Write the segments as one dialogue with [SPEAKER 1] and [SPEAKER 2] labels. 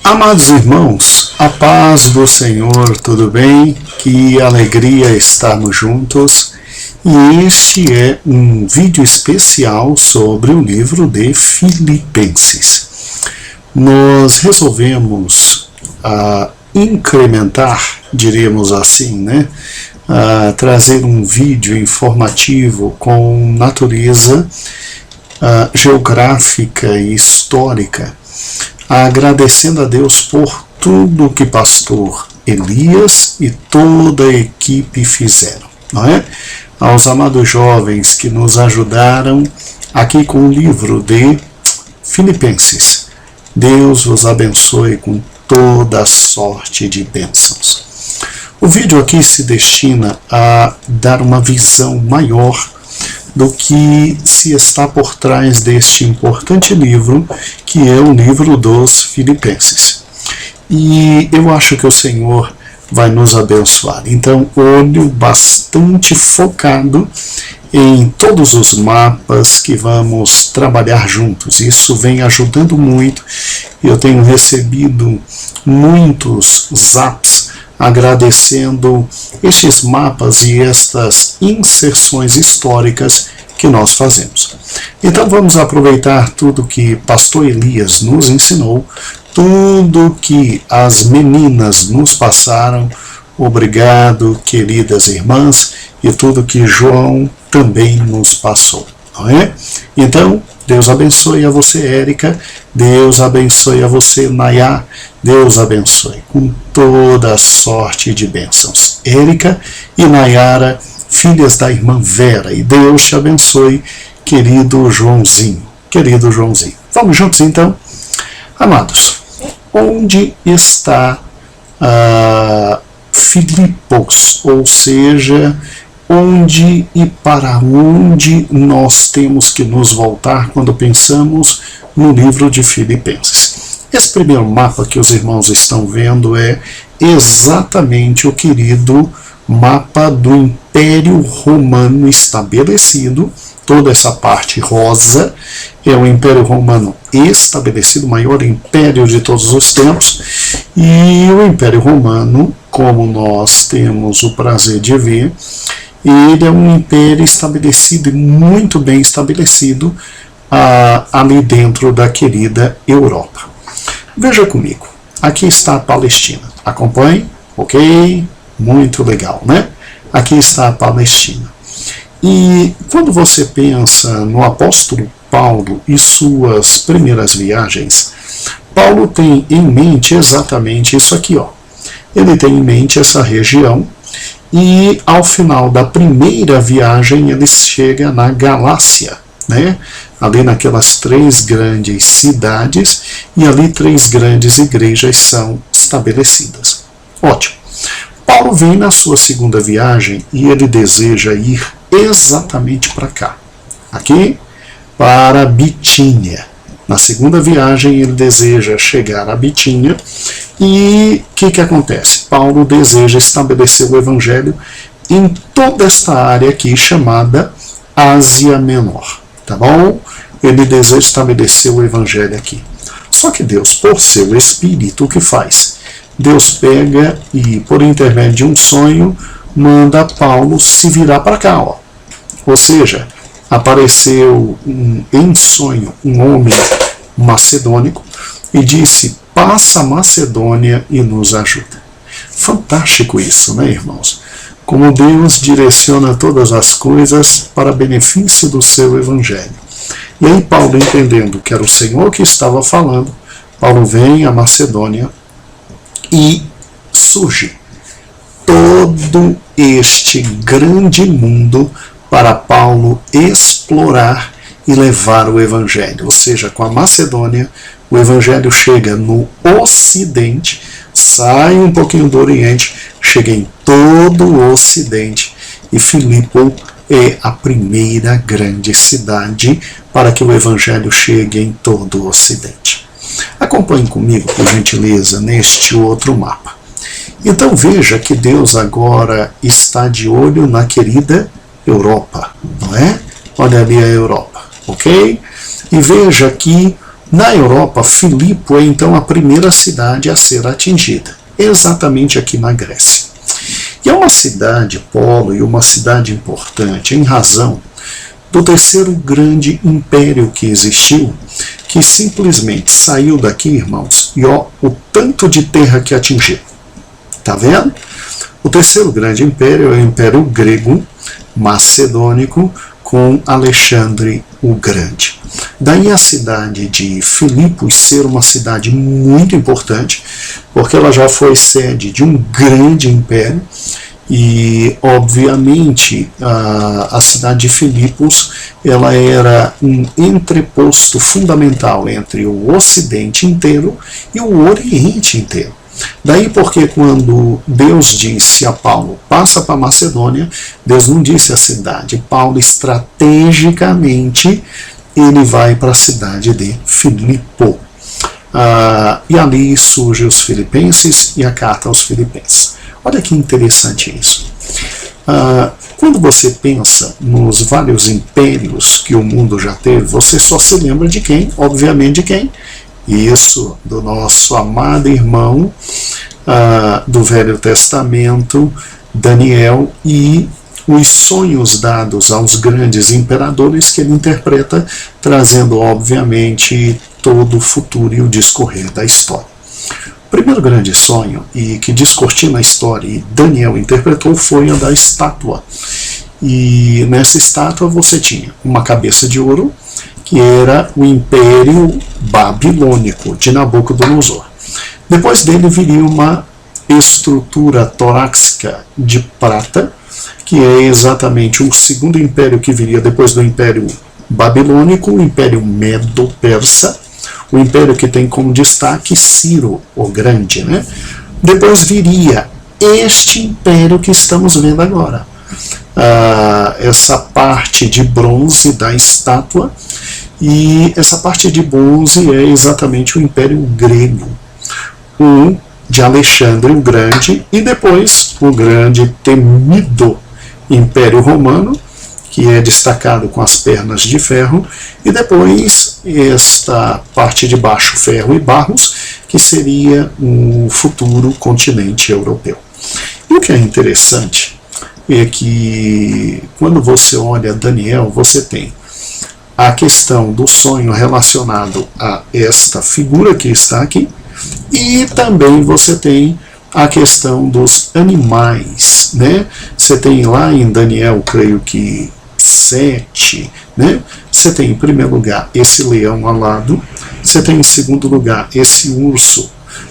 [SPEAKER 1] Amados irmãos, a paz do Senhor, tudo bem? Que alegria estarmos juntos. E este é um vídeo especial sobre o livro de Filipenses. Nós resolvemos incrementar, diríamos assim, trazer um vídeo informativo com natureza geográfica e histórica, agradecendo a Deus por tudo que pastor Elias e toda a equipe fizeram, não é? Aos amados jovens que nos ajudaram aqui com o livro de Filipenses. Deus os abençoe com toda sorte de bênçãos. O vídeo aqui se destina a dar uma visão maior do que se está por trás deste importante livro, que é o livro dos Filipenses. E eu acho que o Senhor vai nos abençoar. Então, olho bastante focado em todos os mapas que vamos trabalhar juntos. Isso vem ajudando muito. Eu tenho recebido muitos zaps agradecendo estes mapas e estas inserções históricas que nós fazemos. Então vamos aproveitar tudo que pastor Elias nos ensinou, tudo que as meninas nos passaram, obrigado, queridas irmãs, e tudo que João também nos passou, não é? Então, Deus abençoe a você, Érica, Deus abençoe a você, Nayá, Deus abençoe com toda a sorte de bênçãos. Érica e Nayara, filhas da irmã Vera, e Deus te abençoe, querido Joãozinho. Querido Joãozinho. Vamos juntos então? Amados, onde está Filipos? Ou seja, onde e para onde nós temos que nos voltar quando pensamos no livro de Filipenses. Esse primeiro mapa que os irmãos estão vendo é exatamente o querido mapa do Império Romano estabelecido. Toda essa parte rosa é o Império Romano estabelecido, o maior império de todos os tempos. E o Império Romano, como nós temos o prazer de ver, ele é um império estabelecido e muito bem estabelecido ali dentro da querida Europa. Veja comigo, aqui está a Palestina. Acompanhe? Ok? Muito legal, né? Aqui está a Palestina. E quando você pensa no apóstolo Paulo e suas primeiras viagens, Paulo tem em mente exatamente isso aqui, ó. Ele tem em mente essa região. E ao final da primeira viagem ele chega na Galácia, né? Ali naquelas 3 grandes cidades, e ali 3 grandes igrejas são estabelecidas. Ótimo. Paulo vem na sua segunda viagem e ele deseja ir exatamente para cá. Aqui, para Bitínia. Na segunda viagem ele deseja chegar a Bitínia. E o que acontece? Paulo deseja estabelecer o evangelho em toda esta área aqui chamada Ásia Menor, tá bom? Ele deseja estabelecer o evangelho aqui. Só que Deus, por seu Espírito, o que faz? Deus pega e, por intermédio de um sonho, manda Paulo se virar para cá, ó. Ou seja, apareceu em sonho um homem macedônico e disse: passa a Macedônia e nos ajuda. Fantástico isso, né, irmãos? Como Deus direciona todas as coisas para benefício do seu evangelho. E aí Paulo, entendendo que era o Senhor que estava falando, Paulo vem à Macedônia e surge todo este grande mundo para Paulo explorar e levar o evangelho. Ou seja, com a Macedônia, o evangelho chega no Ocidente, sai um pouquinho do Oriente, chega em todo o Ocidente, e Filipe é a primeira grande cidade para que o evangelho chegue em todo o Ocidente. Acompanhe comigo, por gentileza, neste outro mapa. Então veja que Deus agora está de olho na querida Europa, não é? Olha ali a Europa, ok? E veja aqui Na Europa, Filipo é então a primeira cidade a ser atingida, exatamente aqui na Grécia. E é uma cidade polo e uma cidade importante em razão do terceiro grande império que existiu, que simplesmente saiu daqui, irmãos, e ó, o tanto de terra que atingiu. Tá vendo? O terceiro grande império é o Império Grego Macedônico, com Alexandre o Grande. Daí a cidade de Filipos ser uma cidade muito importante, porque ela já foi sede de um grande império, e obviamente a cidade de Filipos ela era um entreposto fundamental entre o Ocidente inteiro e o Oriente inteiro. Daí porque quando Deus disse a Paulo, passa para Macedônia, Deus não disse a cidade. Paulo estrategicamente ele vai para a cidade de Filipo. E ali surgem os filipenses e a carta aos filipenses. Olha que interessante isso. Quando você pensa nos vários impérios que o mundo já teve, você só se lembra de quem? Obviamente de quem? Isso, do nosso amado irmão do Velho Testamento, Daniel, e os sonhos dados aos grandes imperadores que ele interpreta, trazendo, obviamente, todo o futuro e o discorrer da história. O primeiro grande sonho, e que descortina a história, e Daniel interpretou, foi a da estátua. E nessa estátua você tinha uma cabeça de ouro, que era o Império Babilônico de Nabucodonosor. Depois dele viria uma estrutura torácica de prata, que é exatamente o segundo império que viria depois do Império Babilônico, o Império Medo-Persa, o império que tem como destaque Ciro o Grande, né? Depois viria este império que estamos vendo agora. Essa parte de bronze da estátua, e essa parte de bronze é exatamente o Império Grego, o de Alexandre o Grande, e depois o grande temido Império Romano, que é destacado com as pernas de ferro, e depois esta parte de baixo, ferro e barros, que seria o futuro continente europeu. E o que é interessante é que quando você olha Daniel, você tem a questão do sonho relacionado a esta figura que está aqui, e também você tem a questão dos animais, né? Você tem lá em Daniel, creio que 7, né? Você tem em primeiro lugar esse leão alado, você tem em segundo lugar esse urso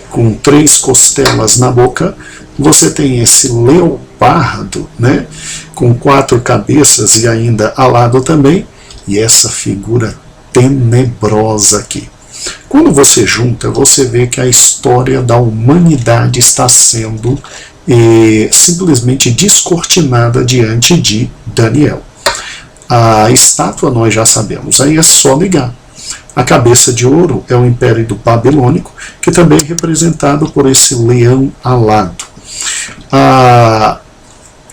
[SPEAKER 1] com 3 costelas na boca, você tem esse leopardo, né? Com 4 cabeças e ainda alado também, e essa figura tenebrosa aqui. Quando você junta, você vê que a história da humanidade está sendo simplesmente descortinada diante de Daniel. A estátua nós já sabemos, aí é só ligar. A cabeça de ouro é o Império do Babilônico, que também é representado por esse leão alado.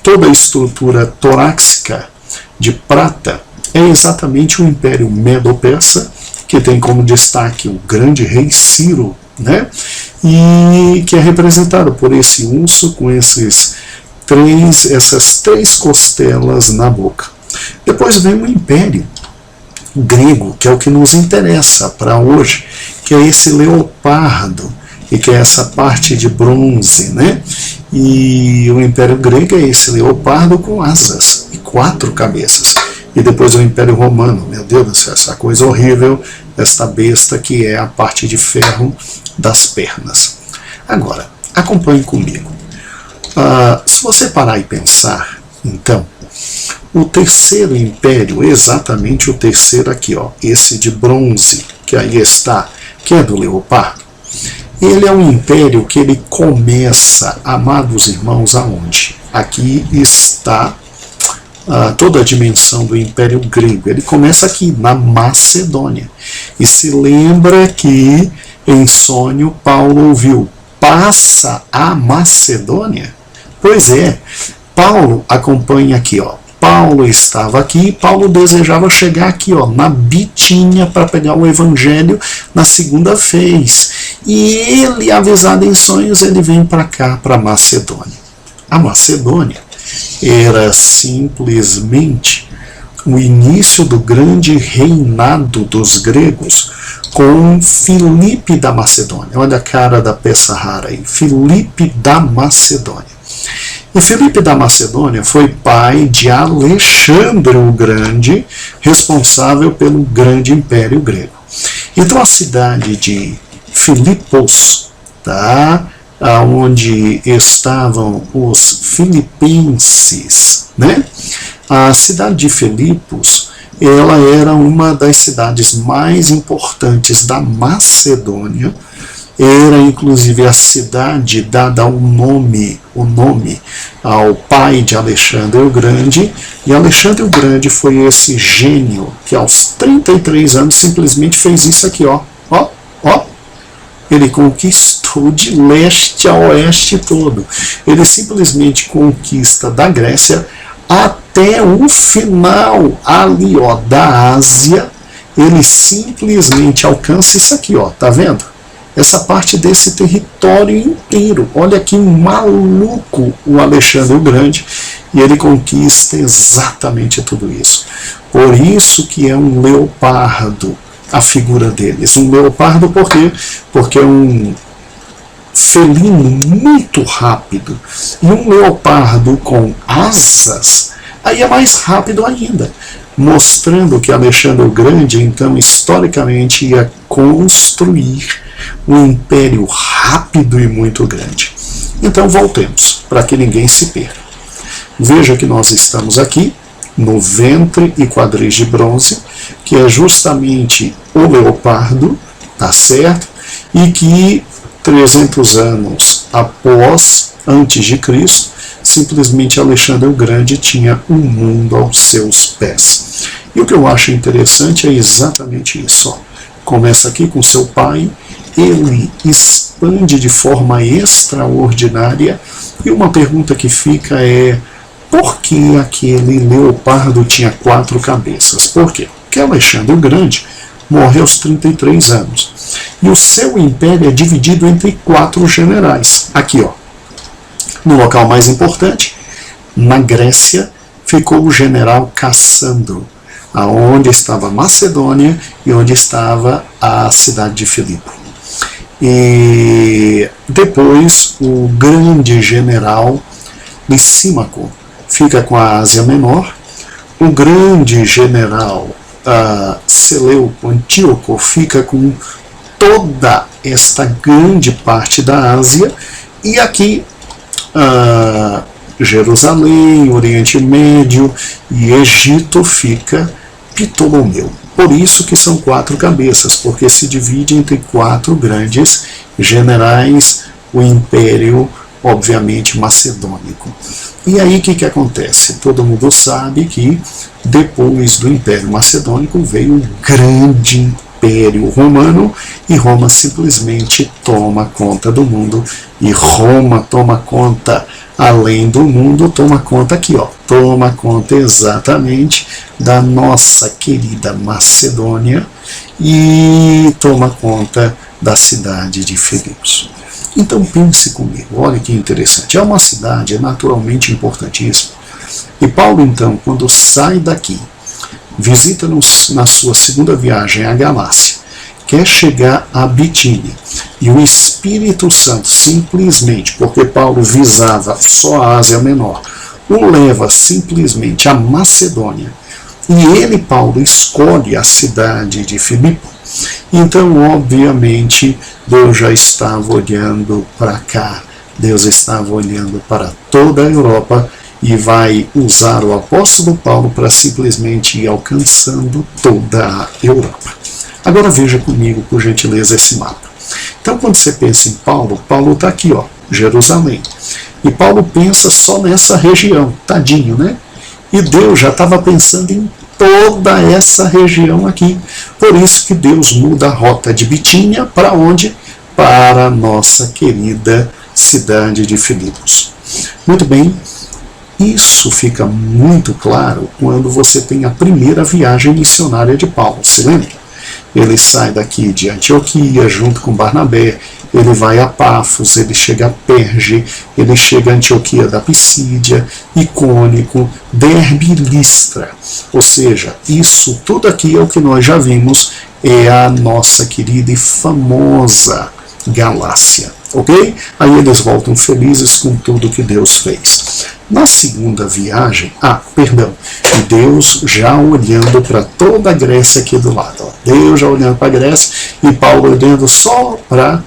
[SPEAKER 1] Toda a estrutura torácica de prata é exatamente o Império Medo-Persa, que tem como destaque o grande rei Ciro, né? E que é representado por esse urso com essas 3 costelas na boca. Depois vem o Império Grego, que é o que nos interessa para hoje, que é esse leopardo, e que é essa parte de bronze, né? E o Império Grego é esse leopardo com asas e 4 cabeças. E depois o Império Romano, meu Deus do céu, essa coisa horrível, esta besta que é a parte de ferro das pernas. Agora, acompanhe comigo. Se você parar e pensar, então, o terceiro império, exatamente o terceiro aqui, ó, esse de bronze, que aí está, que é do leopardo, ele é um império que ele começa, amados irmãos, aonde? Aqui está toda a dimensão do Império Grego. Ele começa aqui, na Macedônia. E se lembra que em sonho Paulo ouviu, passa a Macedônia? Pois é, Paulo acompanha aqui, ó. Paulo estava aqui, Paulo desejava chegar aqui, ó, na Bitínia, para pegar o evangelho na segunda vez. E ele, avisado em sonhos, ele vem para cá, para Macedônia. A Macedônia era simplesmente o início do grande reinado dos gregos com Filipe da Macedônia. Olha a cara da peça rara aí, Filipe da Macedônia. E Filipe da Macedônia foi pai de Alexandre o Grande, responsável pelo grande império grego. Então a cidade de Filipos, tá? Onde estavam os filipenses, né? A cidade de Filipos, ela era uma das cidades mais importantes da Macedônia. Era inclusive a cidade dada o nome ao pai de Alexandre o Grande, e Alexandre o Grande foi esse gênio que aos 33 anos simplesmente fez isso aqui, ó. Ele conquistou de leste a oeste todo. Ele simplesmente conquista da Grécia até o final ali, ó, da Ásia. Ele simplesmente alcança isso aqui, ó, tá vendo? Essa parte desse território inteiro. Olha que maluco o Alexandre o Grande, e ele conquista exatamente tudo isso. Por isso que é um leopardo a figura deles. Um leopardo por quê? Porque é um felino muito rápido. E um leopardo com asas, aí é mais rápido ainda. Mostrando que Alexandre o Grande, então, historicamente, ia construir um império rápido e muito grande. Então, voltemos, para que ninguém se perca. Veja que nós estamos aqui no ventre e quadris de bronze, que é justamente o leopardo, tá certo? E que 300 anos antes de Cristo, simplesmente Alexandre o Grande tinha o mundo aos seus pés. E o que eu acho interessante é exatamente isso. Ó. Começa aqui com seu pai, ele expande de forma extraordinária, e uma pergunta que fica é: por que aquele leopardo tinha 4 cabeças? Por quê? Porque Alexandre o Grande morre aos 33 anos. E o seu império é dividido entre 4 generais. Aqui, ó. No local mais importante, na Grécia, ficou o general Cassandro, aonde estava Macedônia e onde estava a cidade de Filipe. E depois o grande general Lisímaco fica com a Ásia Menor, o grande general Seleuco Antíoco fica com toda esta grande parte da Ásia, e aqui Jerusalém, Oriente Médio e Egito fica Ptolomeu. Por isso que são 4 cabeças, porque se divide entre 4 grandes generais o Império, obviamente, macedônico. E aí o que acontece? Todo mundo sabe que depois do Império Macedônico veio o grande Império Romano, e Roma simplesmente toma conta do mundo, e Roma toma conta além do mundo, toma conta aqui, ó, toma conta exatamente da nossa querida Macedônia e toma conta da cidade de Filipos. Então pense comigo, olha que interessante, é uma cidade naturalmente importantíssima. E Paulo então, quando sai daqui, visita na sua segunda viagem à Galácia, quer chegar a Bitínia, e o Espírito Santo simplesmente, porque Paulo visava só a Ásia Menor, o leva simplesmente à Macedônia, e ele, Paulo, escolhe a cidade de Filipe. Então, obviamente, Deus já estava olhando para cá, Deus estava olhando para toda a Europa, e vai usar o apóstolo Paulo para simplesmente ir alcançando toda a Europa. Agora veja comigo, por gentileza, esse mapa. Então, quando você pensa em Paulo, Paulo está aqui, ó, Jerusalém. E Paulo pensa só nessa região, tadinho, né? E Deus já estava pensando em toda essa região aqui. Por isso que Deus muda a rota de Bitínia para onde? Para a nossa querida cidade de Filipos. Muito bem, Isso fica muito claro quando você tem a primeira viagem missionária de Paulo, se lembra? Ele sai daqui de Antioquia junto com Barnabé, ele vai a Pafos, ele chega a Perge, ele chega a Antioquia da Pisídia, Icônico, Derbe e Listra. Ou seja, isso tudo aqui é o que nós já vimos, é a nossa querida e famosa Galácia. Ok? Aí eles voltam felizes com tudo que Deus fez. Na segunda viagem, Deus já olhando para toda a Grécia aqui do lado. Ó. Deus já olhando para a Grécia e Paulo olhando só para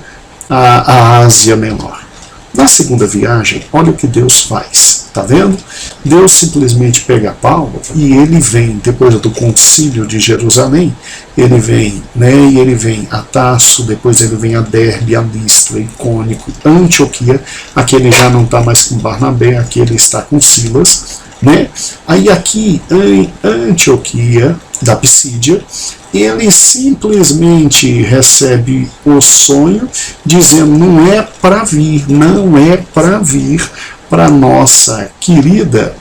[SPEAKER 1] a Ásia Menor. Na segunda viagem, olha o que Deus faz. Tá vendo? Deus simplesmente pega Paulo e ele vem, depois do concílio de Jerusalém, ele vem, e ele vem a Tarso, depois ele vem a Derbe, a Listra, Icônico, Antioquia, aqui ele já não está mais com Barnabé, aqui ele está com Silas, Aí aqui em Antioquia da Pisídia, ele simplesmente recebe o sonho, dizendo, não é para vir para nossa querida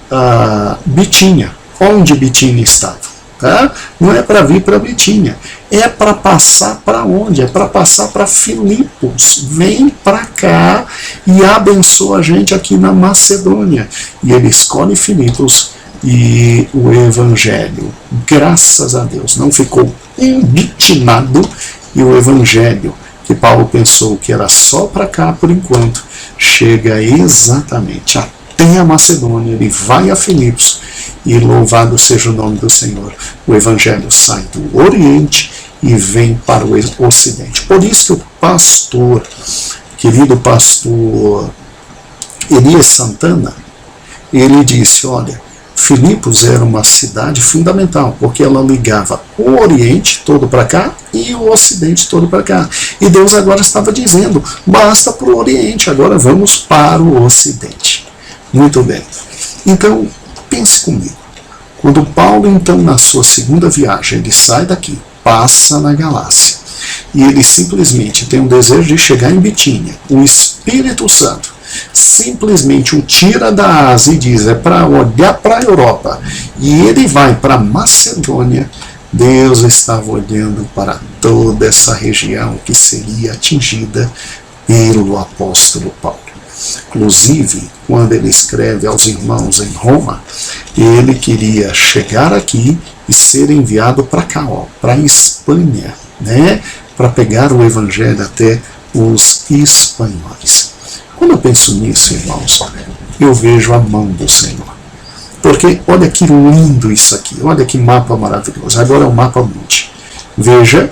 [SPEAKER 1] Bitínia. Onde Bitínia estava? Tá? Não é para vir para Bitínia, é para passar para onde? É para passar para Filipos. Vem para cá e abençoa a gente aqui na Macedônia. E ele escolhe Filipos e o Evangelho, graças a Deus, não ficou embitinado, e o Evangelho, que Paulo pensou que era só para cá por enquanto, chega exatamente até a Macedônia, ele vai a Filipos, e louvado seja o nome do Senhor, o Evangelho sai do Oriente e vem para o Ocidente. Por isso que o querido pastor Elias Santana, ele disse, olha, Filipos era uma cidade fundamental, porque ela ligava o Oriente todo para cá e o Ocidente todo para cá. E Deus agora estava dizendo, basta para o Oriente, agora vamos para o Ocidente. Muito bem. Então, pense comigo. Quando Paulo, então, na sua segunda viagem, ele sai daqui, passa na Galácia, e ele simplesmente tem um desejo de chegar em Bitínia, o Espírito Santo simplesmente o tira da Ásia e diz, é para olhar para a Europa, e ele vai para Macedônia. Deus estava olhando para toda essa região que seria atingida pelo apóstolo Paulo. Inclusive, quando ele escreve aos irmãos em Roma, ele queria chegar aqui e ser enviado para cá, para a Espanha, para pegar o evangelho até os espanhóis. Quando eu penso nisso, irmãos, eu vejo a mão do Senhor. Porque olha que lindo isso aqui, olha que mapa maravilhoso. Agora é o mapa mundi. Veja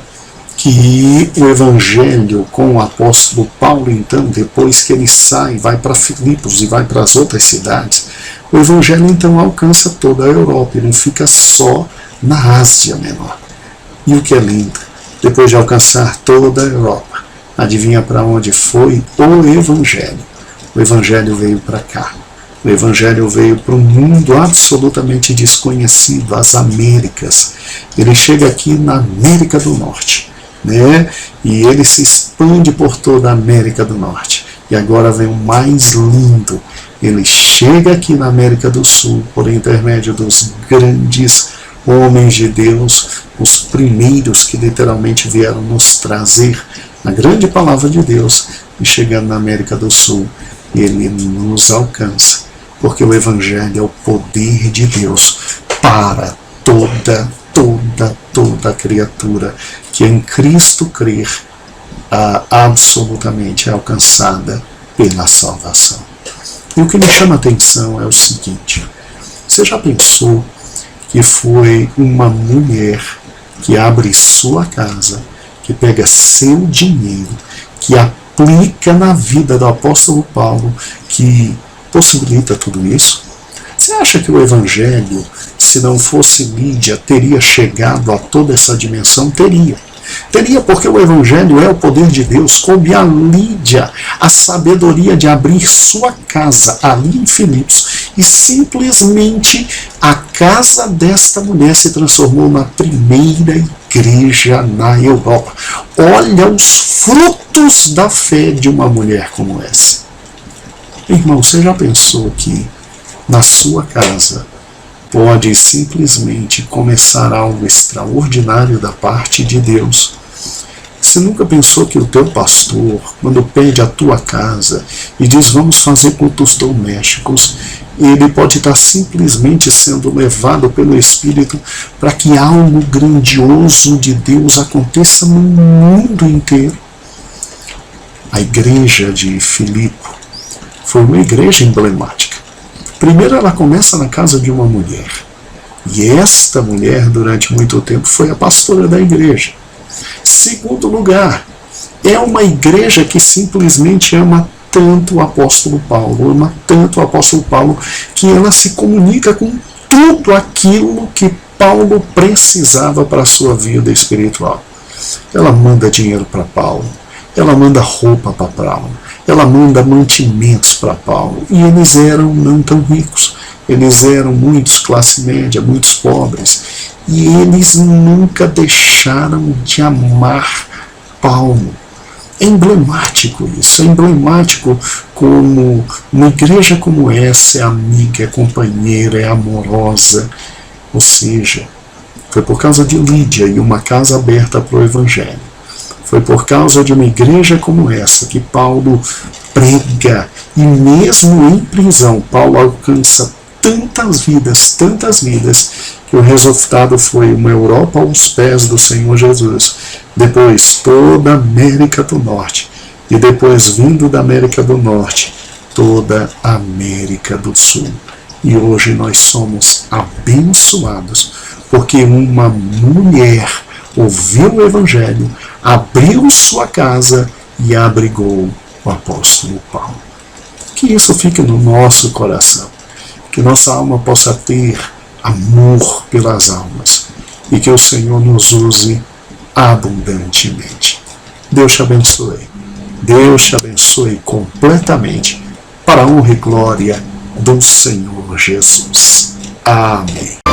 [SPEAKER 1] que o evangelho com o apóstolo Paulo, então, depois que ele sai, vai para Filipos e vai para as outras cidades, o evangelho então alcança toda a Europa, ele não fica só na Ásia Menor. E o que é lindo, depois de alcançar toda a Europa, adivinha para onde foi o evangelho? O evangelho veio para cá. O evangelho veio para um mundo absolutamente desconhecido, as Américas. Ele chega aqui na América do Norte, e ele se expande por toda a América do Norte. E agora vem o mais lindo. Ele chega aqui na América do Sul por intermédio dos grandes homens de Deus, os primeiros que literalmente vieram nos trazer a grande palavra de Deus, e chegando na América do Sul, ele nos alcança, porque o Evangelho é o poder de Deus para toda criatura que em Cristo crer, absolutamente é alcançada pela salvação. E o que me chama a atenção é o seguinte, você já pensou que foi uma mulher que abre sua casa, que pega seu dinheiro, que aplica na vida do apóstolo Paulo, que possibilita tudo isso? Você acha que o evangelho, se não fosse Lídia, teria chegado a toda essa dimensão? Teria. Teria, porque o evangelho é o poder de Deus. Coube a Lídia a sabedoria de abrir sua casa ali em Filipos, e simplesmente a casa desta mulher se transformou na primeira igreja na Europa. Olha os frutos da fé de uma mulher como essa. Irmão, você já pensou que na sua casa, pode simplesmente começar algo extraordinário da parte de Deus. Você nunca pensou que o teu pastor, quando pede a tua casa e diz vamos fazer cultos domésticos, ele pode estar simplesmente sendo levado pelo Espírito para que algo grandioso de Deus aconteça no mundo inteiro? A igreja de Filipe foi uma igreja emblemática. Primeiro, ela começa na casa de uma mulher. E esta mulher, durante muito tempo, foi a pastora da igreja. Segundo lugar, é uma igreja que simplesmente ama tanto o apóstolo Paulo, que ela se comunica com tudo aquilo que Paulo precisava para a sua vida espiritual. Ela manda dinheiro para Paulo, ela manda roupa para Paulo, ela manda mantimentos para Paulo. E eles eram não tão ricos, eles eram muitos classe média, muitos pobres. E eles nunca deixaram de amar Paulo. É emblemático isso, é emblemático como uma igreja como essa é amiga, é companheira, é amorosa. Ou seja, foi por causa de Lídia e uma casa aberta para o Evangelho. Foi por causa de uma igreja como essa que Paulo prega, e mesmo em prisão, Paulo alcança tantas vidas, que o resultado foi uma Europa aos pés do Senhor Jesus, depois toda a América do Norte, e depois, vindo da América do Norte, toda a América do Sul. E hoje nós somos abençoados, porque uma mulher ouviu o Evangelho, abriu sua casa e abrigou o apóstolo Paulo. Que isso fique no nosso coração, que nossa alma possa ter amor pelas almas e que o Senhor nos use abundantemente. Deus te abençoe. Deus te abençoe completamente, para a honra e glória do Senhor Jesus. Amém.